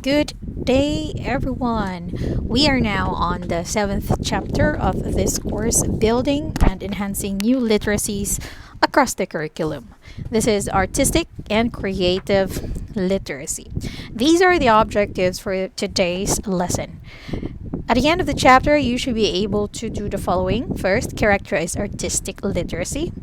Good day, everyone. We are now on the seventh chapter of this course, Building and Enhancing New Literacies Across the Curriculum. This is Artistic and Creative Literacy. These are the objectives for today's lesson. At the end of the chapter, you should be able to do the following. First, characterize artistic literacy,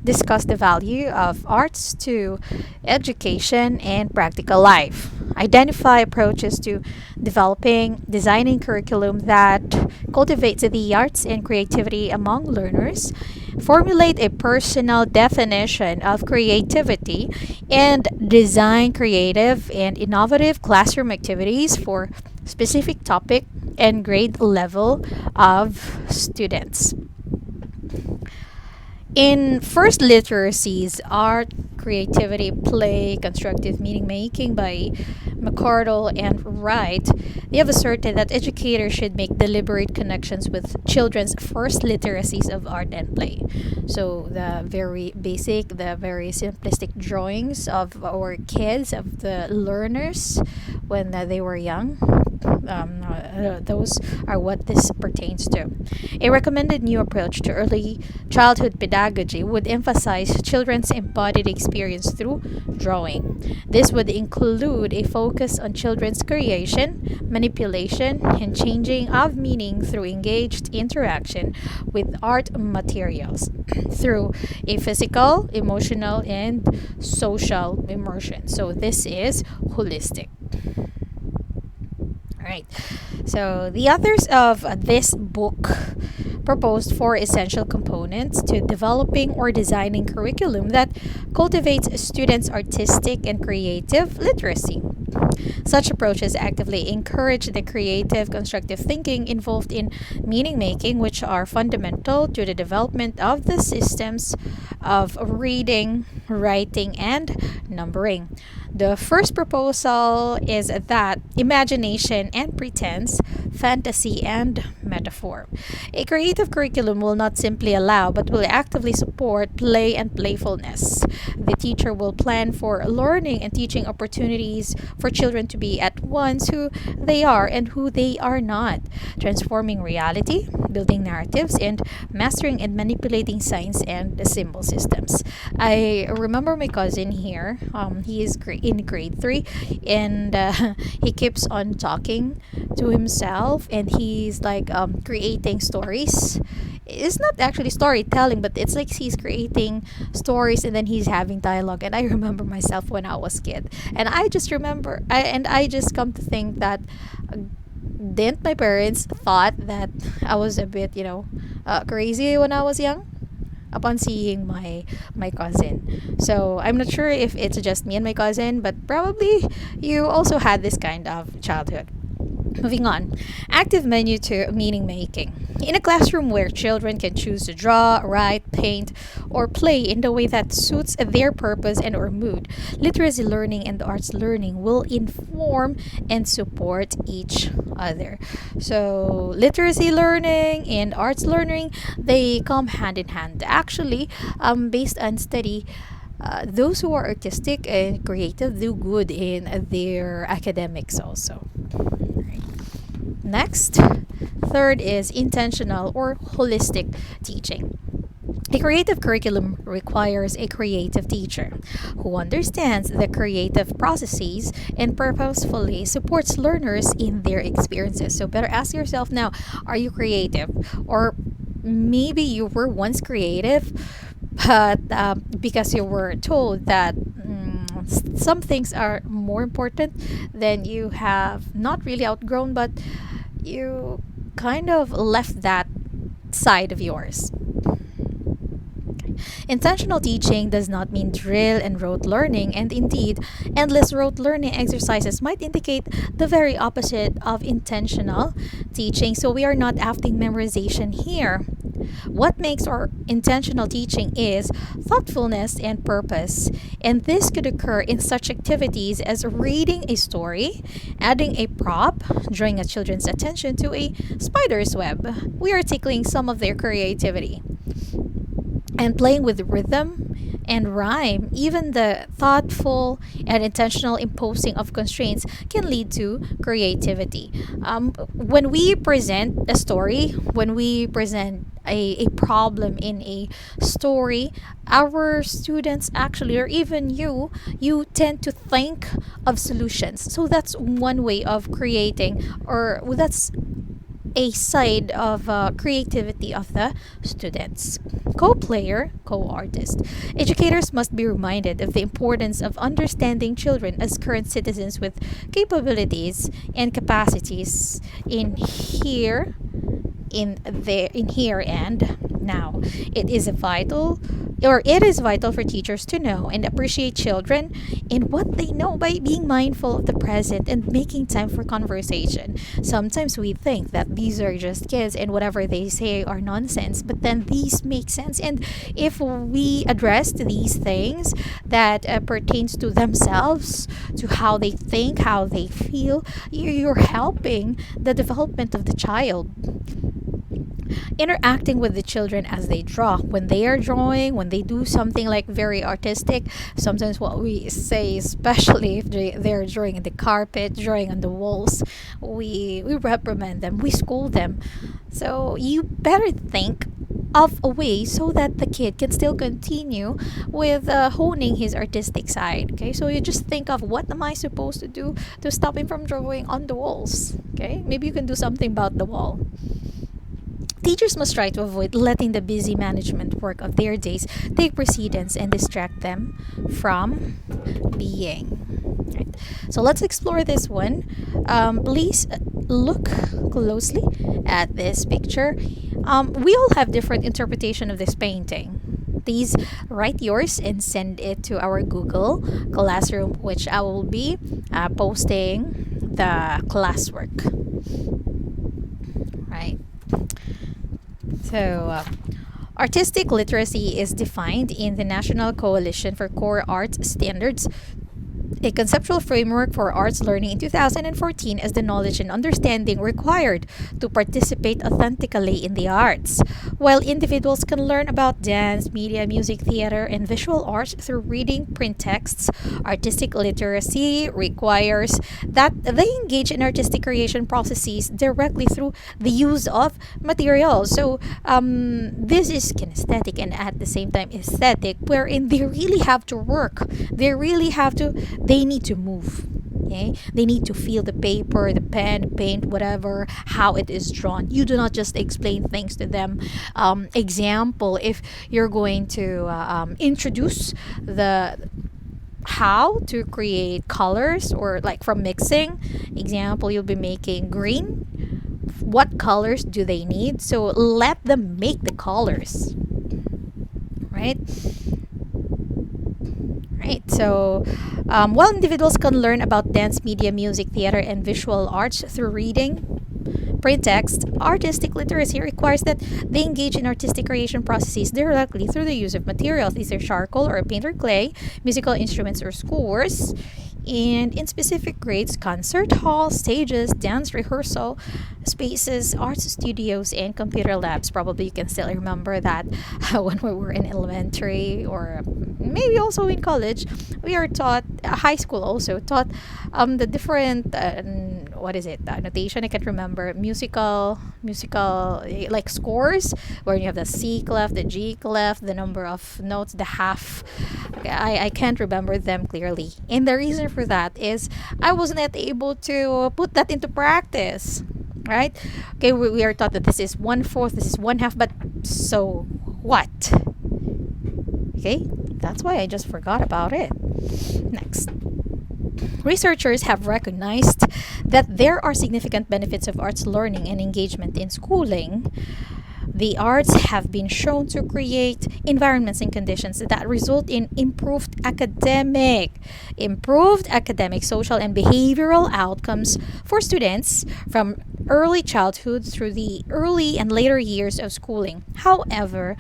discuss the value of arts to education and practical life, identify approaches to designing curriculum that cultivates the arts and creativity among learners, formulate a personal definition of creativity, and design creative and innovative classroom activities for specific topic and grade level of students. In first literacies, art, creativity, play, constructive meaning making by McCardle and Wright, they have asserted that educators should make deliberate connections with children's first literacies of art and play. So the very basic, the very simplistic drawings of our kids, of the learners when they were young. Those are what this pertains to. A recommended new approach to early childhood pedagogy would emphasize children's embodied experience through drawing. This would include a focus on children's creation, manipulation, and changing of meaning through engaged interaction with art materials through a physical, emotional, and social immersion. So this is holistic. All right. So the authors of this book proposed four essential components to developing or designing curriculum that cultivates students' artistic and creative literacy. Such approaches actively encourage the creative, constructive thinking involved in meaning making, which are fundamental to the development of the systems of reading, writing, and numbering. The first proposal is that imagination and pretense, fantasy and metaphor. A creative curriculum will not simply allow but will actively support play and playfulness. The teacher will plan for learning and teaching opportunities for children to be at once who they are and who they are not, transforming reality, building narratives, and mastering and manipulating signs and symbol systems. I remember my cousin here. He is in grade 3, and he keeps on talking to himself, and he's like creating stories. It's not actually storytelling, but it's like he's creating stories and then he's having dialogue. And I remember myself when I was kid, and I just come to think that didn't my parents thought that I was a bit crazy when I was young upon seeing my cousin. So I'm not sure if it's just me and my cousin, but probably you also had this kind of childhood. Moving on, active menu to meaning making. In a classroom where children can choose to draw, write, paint, or play in the way that suits their purpose and or mood, literacy learning and arts learning will inform and support each other. So literacy learning and arts learning, they come hand in hand. Actually, based on study, those who are artistic and creative do good in their academics also. Next, third is intentional or holistic teaching. A creative curriculum requires a creative teacher who understands the creative processes and purposefully supports learners in their experiences. So, better ask yourself now, are you creative? Or maybe you were once creative, but because you were told that some things are more important, then you have not really outgrown, but you kind of left that side of yours. Intentional teaching does not mean drill and rote learning, and indeed, endless rote learning exercises might indicate the very opposite of intentional teaching. So, we are not after memorization here. What makes our intentional teaching is thoughtfulness and purpose, and this could occur in such activities as reading a story, adding a prop, drawing a children's attention to a spider's web. We are tickling some of their creativity and playing with rhythm, and rhyme. Even the thoughtful and intentional imposing of constraints can lead to creativity. When we present a story, when we present a problem in a story, our students actually, or even you tend to think of solutions. So that's one way of creating, or that's a side of creativity of the students. Co player, co artist. Educators must be reminded of the importance of understanding children as current citizens with capabilities and capacities in here and now. It is vital for teachers to know and appreciate children in what they know by being mindful of the present and making time for conversation. Sometimes we think that these are just kids and whatever they say are nonsense, but then these make sense. And if we address these things that pertains to themselves, to how they think, how they feel, you're helping the development of the child. Interacting with the children as they draw, when they are drawing, when they do something like very artistic, sometimes what we say, especially if they're drawing in the carpet, drawing on the walls, we reprimand them, we scold them. So you better think of a way so that the kid can still continue with honing his artistic side. Okay, so you just think of, what am I supposed to do to stop him from drawing on the walls? Okay, maybe you can do something about the wall. Teachers must try to avoid letting the busy management work of their days take precedence and distract them from being. Right. So let's explore this one. Please look closely at this picture. We all have different interpretation of this painting. Please write yours and send it to our Google Classroom, which I will be posting the classwork. Right. So, artistic literacy is defined in the National Coalition for Core Arts Standards, a conceptual framework for arts learning in 2014, as the knowledge and understanding required to participate authentically in the arts. While individuals can learn about dance, media, music, theater, and visual arts through reading print texts, artistic literacy requires that they engage in artistic creation processes directly through the use of materials. So, this is kinesthetic and at the same time aesthetic, wherein they really have to work. They need to move. Okay? They need to feel the paper, the pen, the paint, whatever, how it is drawn. You do not just explain things to them. Example, if you're going to introduce the how to create colors, or like from mixing, example, you'll be making green. What colors do they need? So let them make the colors. Right? Right. So, while individuals can learn about dance, media, music, theater, and visual arts through reading, print text, artistic literacy requires that they engage in artistic creation processes directly through the use of materials, either charcoal or paint or clay, musical instruments or scores, and in specific grades, concert halls, stages, dance rehearsal spaces, arts studios, and computer labs. Probably you can still remember that when we were in elementary, or maybe also in college, we are taught, high school also taught the different what is it, notation, I can't remember, musical like scores, where you have the C clef, the G clef, the number of notes, the half. I can't remember them clearly, and the reason for that is I was not able to put that into practice. Right? Okay, we are taught that this is 1/4, this is 1/2, but so what? Okay, that's why I just forgot about it. Next. Researchers have recognized that there are significant benefits of arts learning and engagement in schooling. The arts have been shown to create environments and conditions that result in improved academic, social, and behavioral outcomes for students from early childhood through the early and later years of schooling. However,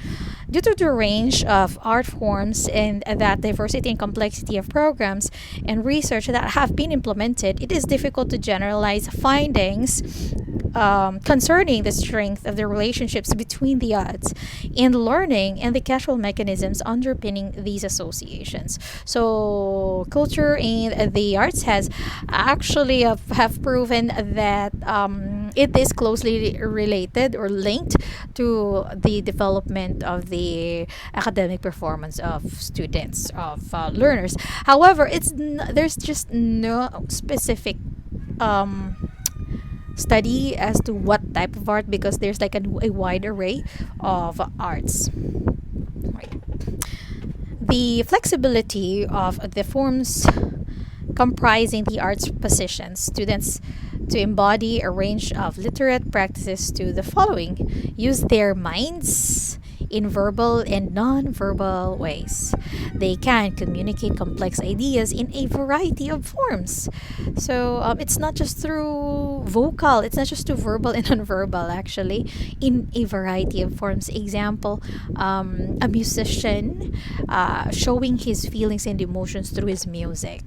due to the range of art forms and that diversity and complexity of programs and research that have been implemented, it is difficult to generalize findings concerning the strength of the relationships between the odds and learning and the causal mechanisms underpinning these associations. So, culture and the arts has actually have proven that it is closely related or linked to the development of the academic performance of students, of learners. However, there's just no specific um, study as to what type of art, because there's like a wide array of arts. Right. The flexibility of the forms comprising the arts positions students to embody a range of literate practices to the following: use their minds in verbal and non-verbal ways. They can communicate complex ideas in a variety of forms. So it's not just through vocal, it's not just through verbal and non-verbal, actually, in a variety of forms. Example, a musician showing his feelings and emotions through his music.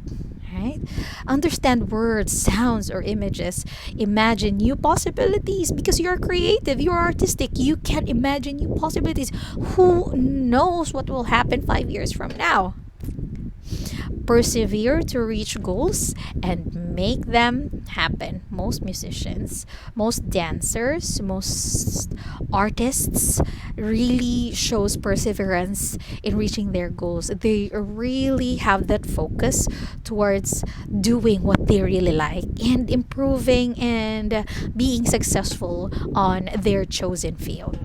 Right? Understand words, sounds, or images. Imagine new possibilities because you're creative, you're artistic. You can imagine new possibilities. Who knows what will happen 5 years from now? Persevere to reach goals and make them happen. Most musicians, most dancers, most artists really shows perseverance in reaching their goals. They really have that focus towards doing what they really like and improving and being successful on their chosen field.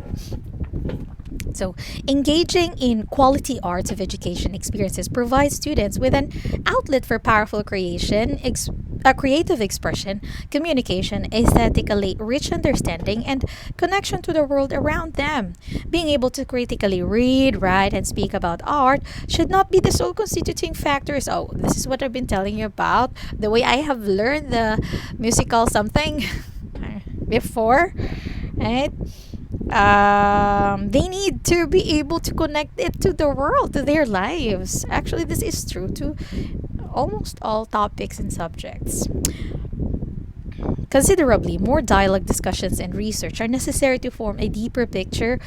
So, engaging in quality arts of education experiences provides students with an outlet for powerful creative expression, communication, aesthetically rich understanding, and connection to the world around them. Being able to critically read, write, and speak about art should not be the sole constituting factors. Oh, this is what I've been telling you about. The way I have learned the musical something before, right? They need to be able to connect it to the world, to their lives. Actually, this is true to almost all topics and subjects. Considerably more dialogue, discussions, and research are necessary to form a deeper picture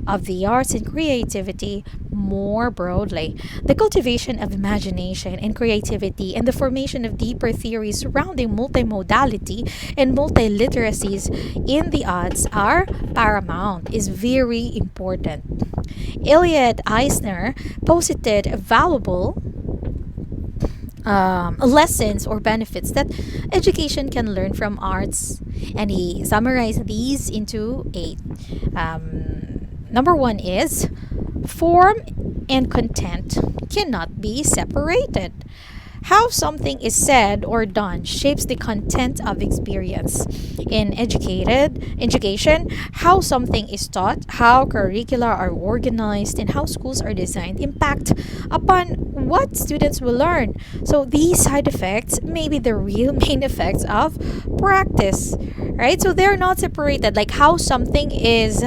of the arts and creativity more broadly. The cultivation of imagination and creativity and the formation of deeper theories surrounding multimodality and multiliteracies in the arts are paramount, is very important. Elliot Eisner posited valuable lessons or benefits that education can learn from arts, and he summarized these into 8. Number 1 is form and content cannot be separated. How something is said or done shapes the content of experience. In education, how something is taught, how curricula are organized, and how schools are designed impact upon what students will learn. So these side effects may be the real main effects of practice, right? So they're not separated. Like how something is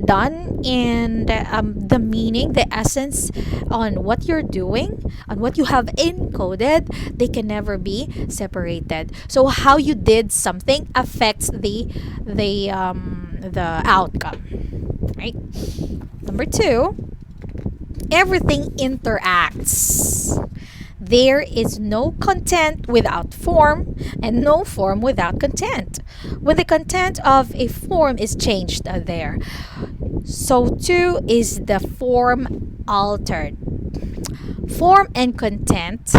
done and the meaning, the essence on what you're doing, on what you have encoded, they can never be separated. So how you did something affects the outcome, right? Number 2, everything interacts. There is no content without form and no form without content. When the content of a form is changed there, so too is the form altered. Form and content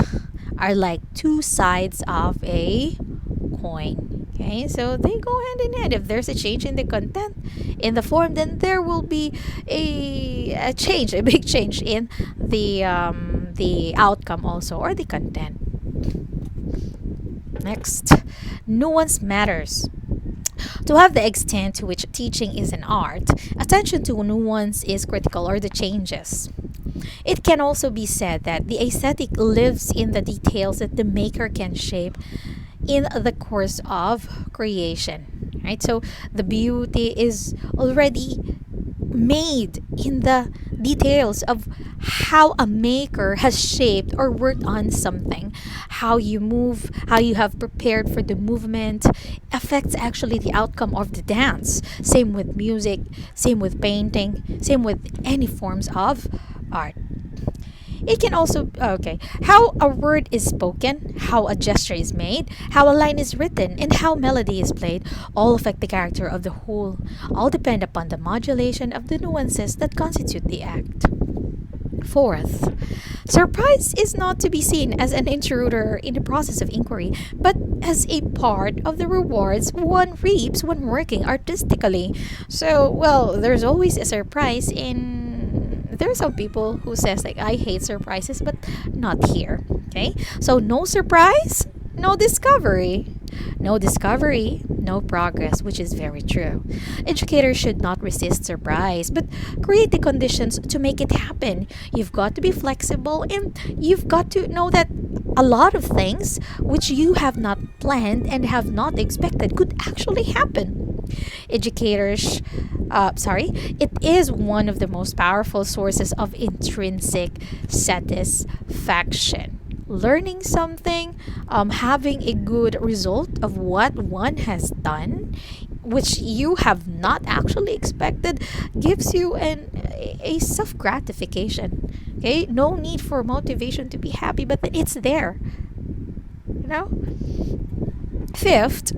are like two sides of a coin. Okay, so they go hand in hand. If there's a change in the content, in the form, then there will be a change, a big change in the outcome also, or the content. Next, nuance matters. To have the extent to which teaching is an art, attention to nuance is critical, or the changes. It can also be said that the aesthetic lives in the details that the maker can shape in the course of creation. Right? So the beauty is already made in the details of how a maker has shaped or worked on something. How you move, how you have prepared for the movement affects actually the outcome of the dance. Same with music, same with painting, same with any forms of art. It can also, okay, how a word is spoken, how a gesture is made, how a line is written, and how melody is played all affect the character of the whole. All depend upon the modulation of the nuances that constitute the act. Fourth, surprise is not to be seen as an intruder in the process of inquiry, but as a part of the rewards one reaps when working artistically. So, well, there's always a surprise in there are some people who says like I hate surprises, but not here. Okay? So no surprise, no discovery. No discovery, no progress, which is very true. Educators should not resist surprise, but create the conditions to make it happen. You've got to be flexible and you've got to know that a lot of things which you have not planned and have not expected could actually happen. Educators, it is one of the most powerful sources of intrinsic satisfaction. Learning something, having a good result of what one has done, which you have not actually expected, gives you a self gratification. Okay, no need for motivation to be happy, but it's there. You know. Fifth,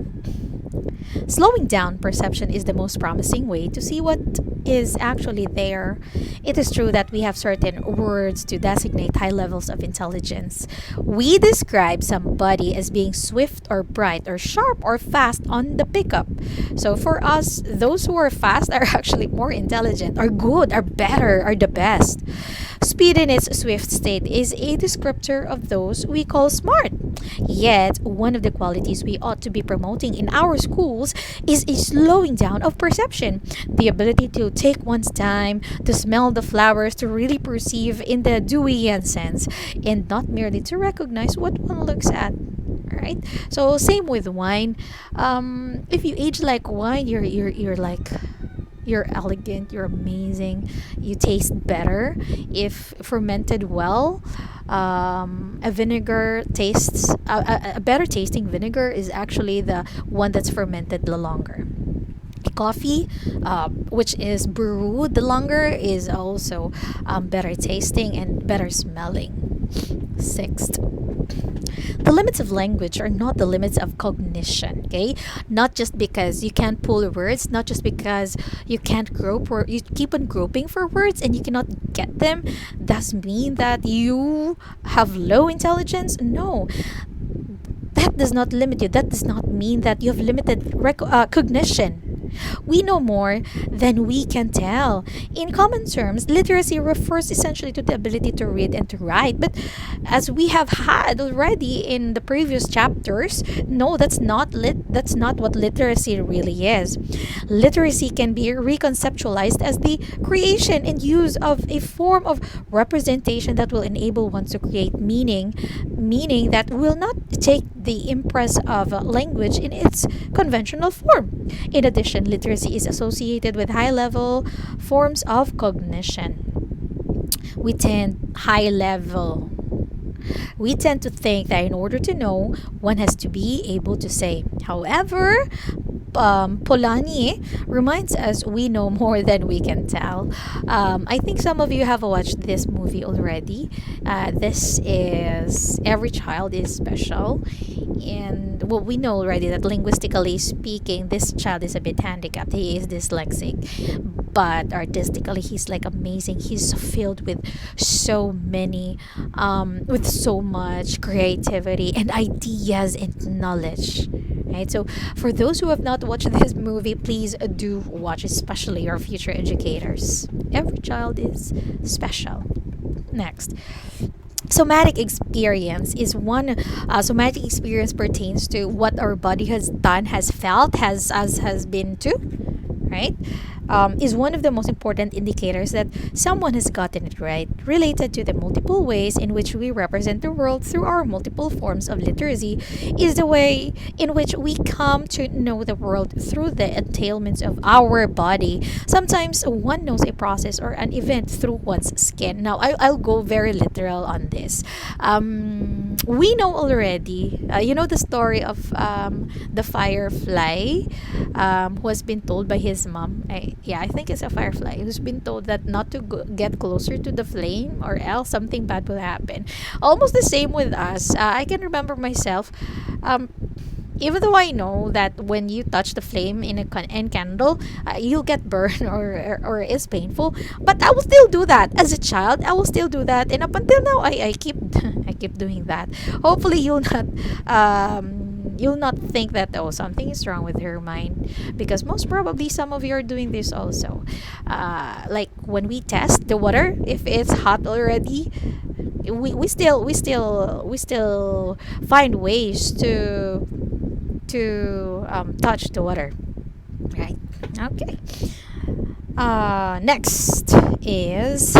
slowing down perception is the most promising way to see what is actually there. It is true that we have certain words to designate high levels of intelligence. We describe somebody as being swift or bright or sharp or fast on the pickup. So for us, those who are fast are actually more intelligent, are good, are better, are the best. Speed in its swift state is a descriptor of those we call smart. Yet, one of the qualities we ought to be promoting in our schools is a slowing down of perception. The ability to take one's time, to smell the flowers, to really perceive in the Deweyan sense, and not merely to recognize what one looks at. Right? So same with wine. If you age like wine, you're like you're elegant, you're amazing, you taste better. If fermented well, a vinegar tastes, a better tasting vinegar is actually the one that's fermented the longer. Coffee, which is brewed the longer, is also better tasting and better smelling. Sixth, the limits of language are not the limits of cognition. Okay, not just because you can't pull words, not just because you can't grope or you keep on groping for words and you cannot get them, does mean that you have low intelligence. No, that does not limit you. That does not mean that you have limited cognition. We know more than we can tell. In common terms, literacy refers essentially to the ability to read and to write. But as we have had already in the previous chapters, no, that's not what literacy really is. Literacy can be reconceptualized as the creation and use of a form of representation that will enable one to create meaning that will not take the impress of language in its conventional form. In addition, literacy is associated with high level forms of cognition. We tend high level. We tend to think that in order to know, one has to be able to say. However, Polanyi reminds us we know more than we can tell. I think some of you have watched this movie already. This is Every Child is Special. And well, we know already that linguistically speaking, this child is a bit handicapped. He is dyslexic. But artistically, he's like amazing. He's filled with so many, with so much creativity and ideas and knowledge. Right? So, for those who have not watched this movie, please do watch, especially your future educators. Every child is special. Next, somatic experience is one. Somatic experience pertains to what our body has done, has felt, has been to, right? is one of the most important indicators that someone has gotten it right, related to the multiple ways in which we represent the world through our multiple forms of literacy, is the way in which we come to know the world through the entailments of our body. Sometimes one knows a process or an event through one's skin. Now, I'll go very literal on this. We know already, you know the story of the firefly who has been told by his mom. I think it's a firefly who's been told that not to get closer to the flame or else something bad will happen. Almost the same with us. I can remember myself. Um, Even though I know that when you touch the flame in a candle, you'll get burned or it's painful, but I will still do that as a child. I will still do that, and up until now, I keep I keep doing that. Hopefully, you'll not think that oh something is wrong with her mind, because most probably some of you are doing this also. Like when we test the water, if it's hot already, we still find ways to touch the water, right? Okay. Next is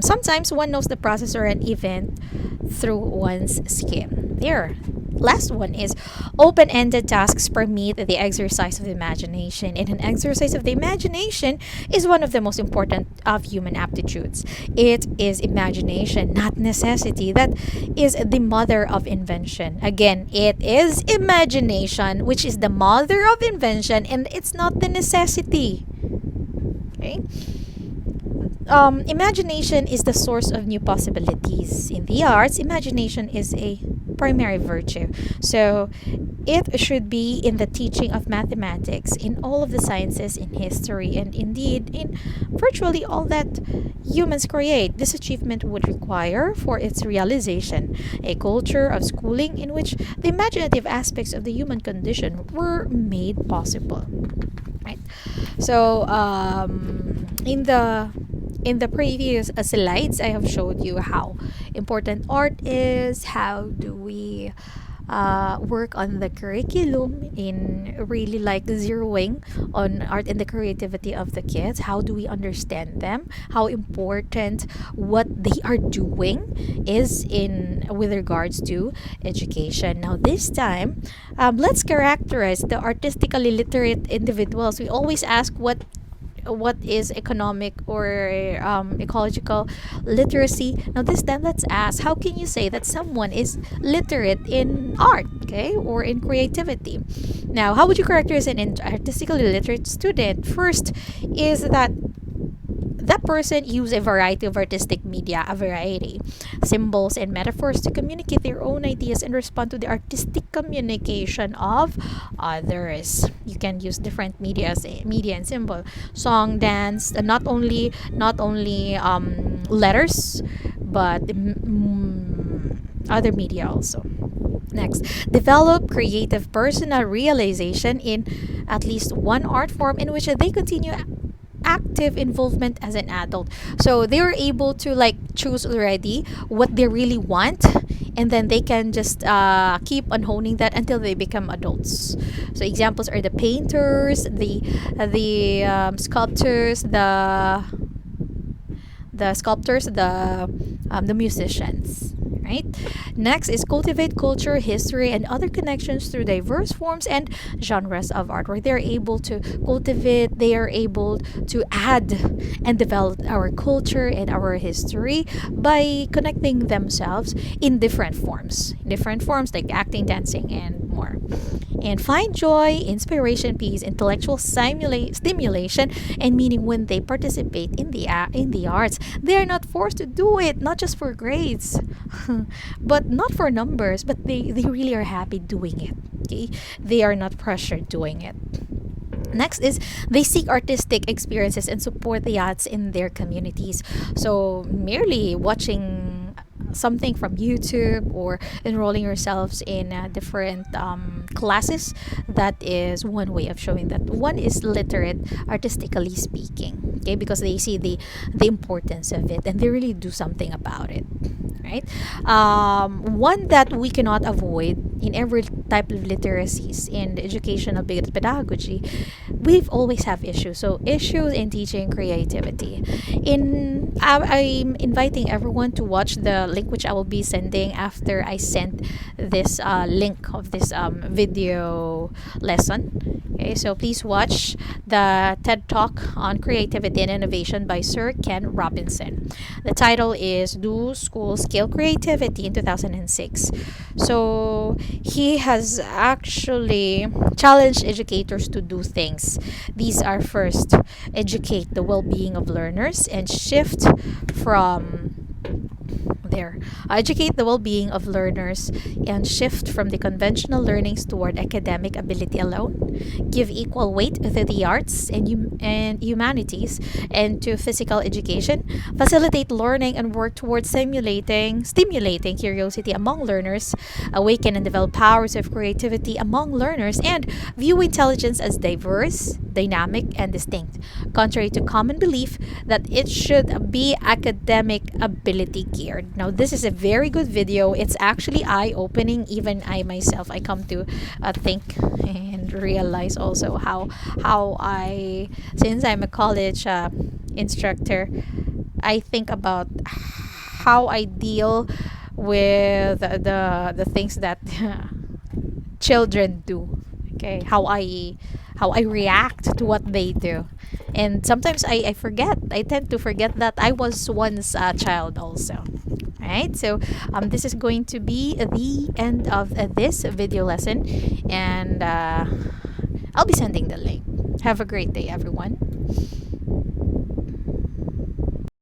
sometimes one knows the process or an event through one's skin. There. Last one is open-ended tasks permit the exercise of the imagination. And an exercise of the imagination is one of the most important of human aptitudes. It is imagination, not necessity, that is the mother of invention. Again, it is imagination, which is the mother of invention, and it's not the necessity. Okay? Imagination is the source of new possibilities. In the arts, imagination is a primary virtue. So it should be in the teaching of mathematics, in all of the sciences, in history, and indeed in virtually all that humans create. This achievement would require, for its realization, a culture of schooling in which the imaginative aspects of the human condition were made possible. Right. So in the previous slides, I have showed you how important art is. How do we work on the curriculum in really like zeroing on art and the creativity of the kids? How do we understand them? How important what they are doing is in with regards to education. Now this time, let's characterize the artistically literate individuals. We always ask what is economic or ecological literacy. Now this time let's ask, how can you say that someone is literate in art, okay, or in creativity? Now, how would you characterize an artistically literate student? First is that person use a variety of artistic media, a variety symbols and metaphors to communicate their own ideas and respond to the artistic communication of others. You can use different media and symbol, song, dance, not only letters, but other media also. Next, develop creative personal realization in at least one art form in which they continue active involvement as an adult. So they were able to like choose already what they really want, and then they can just keep on honing that until they become adults. So examples are the painters, the sculptors, the musicians. Right. Next is cultivate culture, history, and other connections through diverse forms and genres of art, where they're able to cultivate, they are able to add and develop our culture and our history by connecting themselves in different forms like acting, dancing, and more. And find joy, inspiration, peace, intellectual stimulation, and meaning when they participate in the arts. They are not forced to do it, not just for grades, but not for numbers, but they really are happy doing it. Okay, they are not pressured doing it. Next is they seek artistic experiences and support the arts in their communities. So merely watching something from YouTube or enrolling yourselves in different classes, that is one way of showing that one is literate artistically speaking. Okay, because they see the importance of it and they really do something about it. right? One that we cannot avoid in every type of literacies in the educational pedagogy, we've always have issues. So issues in teaching creativity. I'm inviting everyone to watch the link which I will be sending after I send this link of this video lesson. Okay, so please watch the TED Talk on Creativity and Innovation by Sir Ken Robinson. The title is Do Schools Kill Creativity in 2006? So he has actually challenged educators to do things. These are first, educate the well being of learners and shift from there. Educate the well being of learners and shift from the conventional learnings toward academic ability alone. Give equal weight to the arts and humanities and to physical education. Facilitate learning and work towards stimulating curiosity among learners. Awaken and develop powers of creativity among learners. And view intelligence as diverse, dynamic, and distinct, contrary to common belief that it should be academic ability geared. Now, this is a very good video. It's actually eye opening. Even I myself, I come to think and realize also how I, since I'm a college instructor, I think about how I deal with the things that children do. Okay, how I react to what they do. And sometimes I forget. I tend to forget that I was once a child also. Right? So this is going to be the end of this video lesson, and I'll be sending the link. Have a great day, everyone.